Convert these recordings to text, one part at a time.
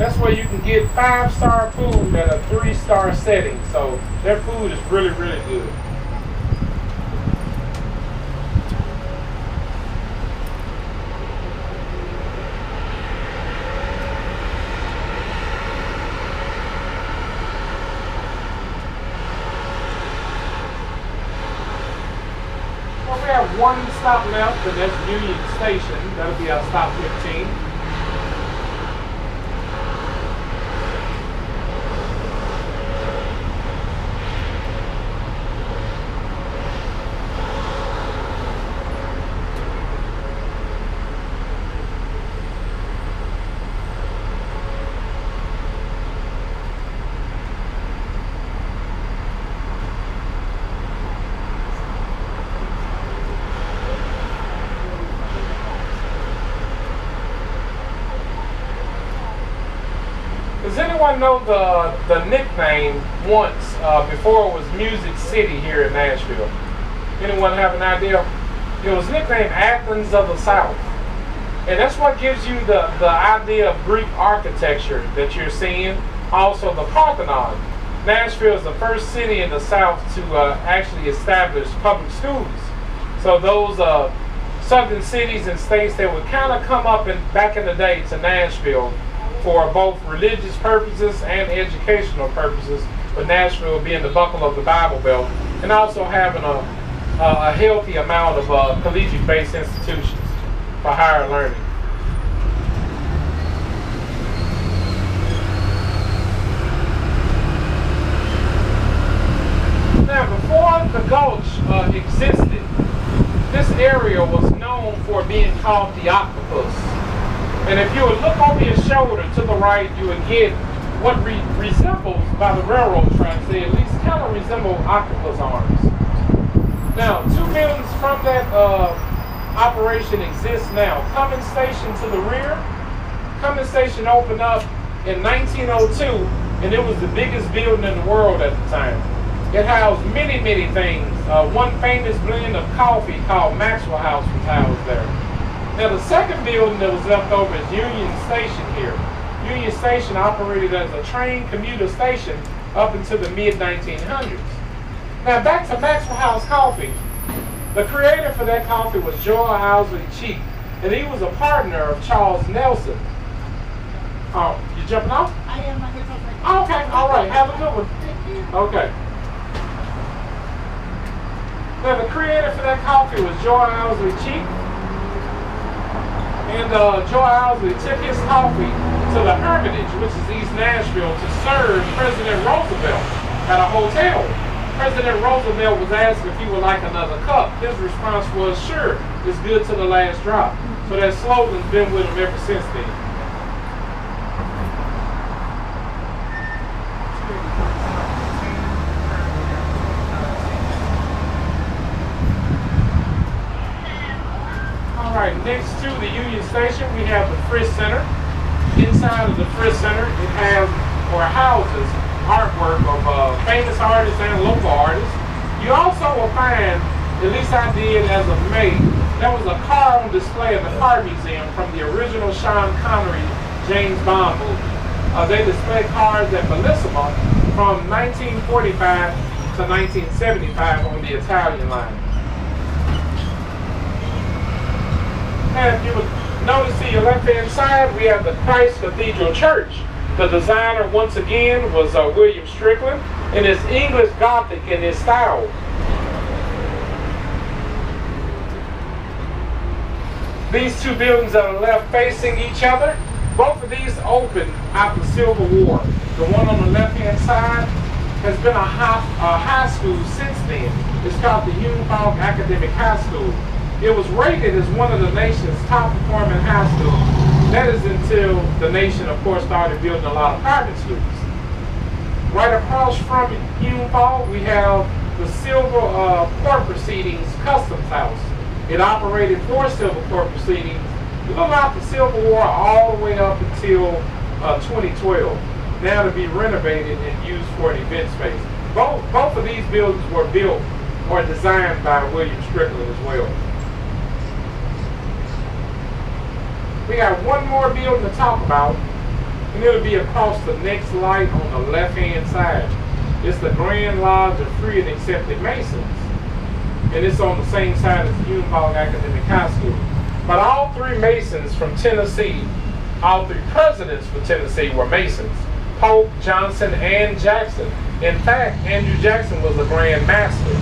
That's where you can get 5-star food at a 3-star setting. So their food is really, really good. Well, we have one stop left, and that's Union Station. That'll be our stop 15. Does anyone know the nickname once, before it was Music City here in Nashville? Anyone have an idea? It was nicknamed Athens of the South. And that's what gives you the idea of Greek architecture that you're seeing. Also the Parthenon. Nashville is the first city in the South to actually establish public schools. So those southern cities and states that would kind of come up back in the day to Nashville for both religious purposes and educational purposes, with Nashville being the buckle of the Bible Belt, and also having a healthy amount of collegiate-based institutions for higher learning. Now, before the Gulch existed, this area was known for being called the Octopus. And if you would look over your shoulder to the right, you would get what resembles, by the railroad tracks, they at least kind of resemble octopus arms. Now, 2 buildings from that operation exist now. Cummins Station to the rear. Cummins Station opened up in 1902, and it was the biggest building in the world at the time. It housed many, many things. One famous blend of coffee called Maxwell House was housed there. Now, the second building that was left over is Union Station here. Union Station operated as a train commuter station up until the mid-1900s. Now, back to Maxwell House Coffee. The creator for that coffee was Joel Owsley Cheek, and he was a partner of Charles Nelson. Oh, you jumping off? I am. I can talk right now. Okay, all right. Have a good one. Thank you. Okay. Now, the creator for that coffee was Joel Owsley Cheek. And Joel Owsley took his coffee to the Hermitage, which is East Nashville, to serve President Roosevelt at a hotel. President Roosevelt was asked if he would like another cup. His response was, sure, it's good to the last drop. So that slogan's been with him ever since then. Alright, next to the Union Station, we have the Frisch Center. Inside of the Frisch Center, it has, or houses, artwork of famous artists and local artists. You also will find, at least I did as of May, there was a car on display at the Car Museum from the original Sean Connery James Bond movie. They display cars at Bellissima from 1945 to 1975 on the Italian line. And if you would notice to your left-hand side, we have the Christ Cathedral Church. The designer, once again, was William Strickland, and it's English Gothic in its style. These 2 buildings that are left facing each other, both of these opened after the Civil War. The one on the left-hand side has been a high school since then. It's called the Unified Academic High School. It was rated as one of the nation's top performing high schools. That is until the nation, of course, started building a lot of private schools. Right across from Unified, we have the Civil Court Proceedings Customs House. It operated for civil court proceedings throughout the Civil War all the way up until 2012. Now to be renovated and used for an event space. Both of these buildings were built or designed by William Strickland as well. We have one more building to talk about, and it'll be across the next light on the left-hand side. It's the Grand Lodge of Free and Accepted Masons. And it's on the same side as the Unabomber Academic High School. But all three Masons from Tennessee, all three presidents for Tennessee were Masons. Pope, Johnson, and Jackson. In fact, Andrew Jackson was a Grand Master.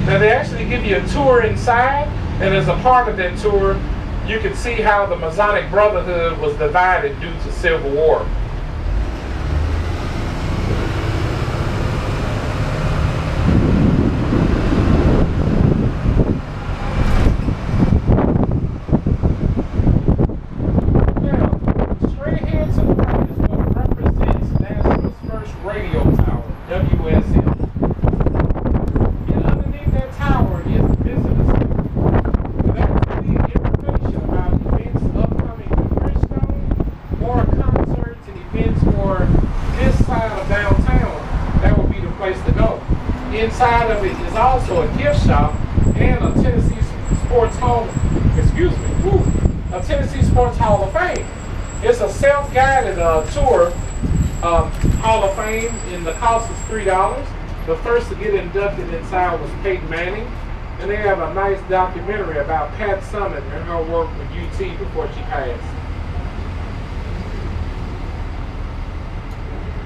Now they actually give you a tour inside, and as a part of that tour, you can see how the Masonic Brotherhood was divided due to Civil War. Inside of it is also a gift shop and a Tennessee Sports Hall, a Tennessee Sports Hall of Fame. It's a self-guided tour Hall of Fame, and the cost is $3. The first to get inducted inside was Peyton Manning, and they have a nice documentary about Pat Summitt and her work with UT before she passed.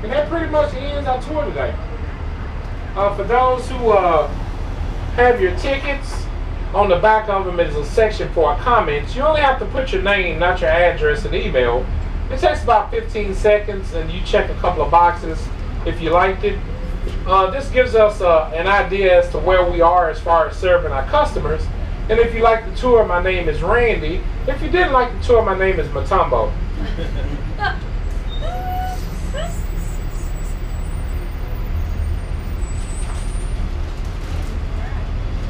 And that pretty much ends our tour today. For those who have your tickets, on the back of them is a section for comments. You only have to put your name, not your address and email. It takes about 15 seconds, and you check a couple of boxes if you liked it. This gives us an idea as to where we are as far as serving our customers. And if you like the tour, my name is Randy. If you didn't like the tour, my name is Matumbo.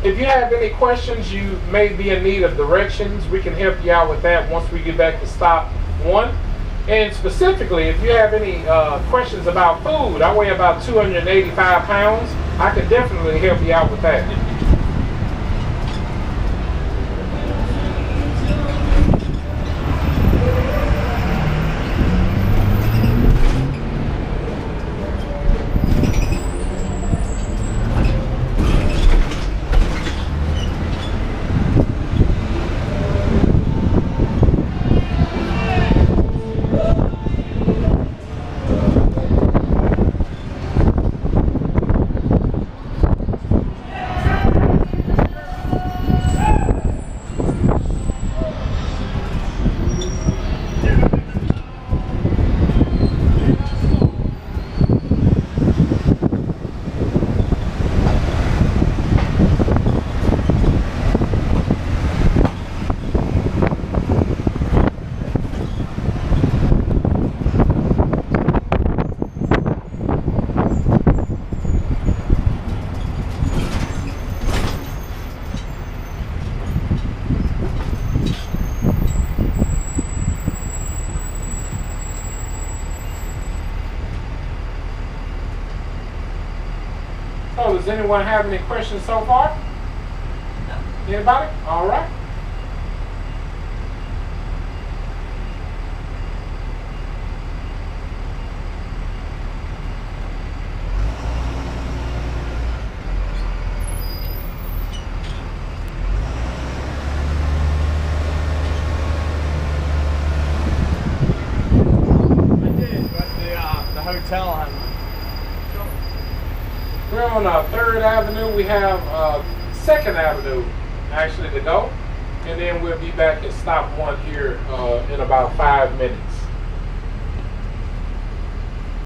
If you have any questions, you may be in need of directions. We can help you out with that once we get back to stop 1. And specifically, if you have any questions about food, I weigh about 285 pounds. I can definitely help you out with that. So, does anyone have any questions so far? No. Anybody? All right. I did, but the hotel had one. We're on 3rd Avenue. We have 2nd Avenue actually to go. And then we'll be back at stop 1 here in about 5 minutes.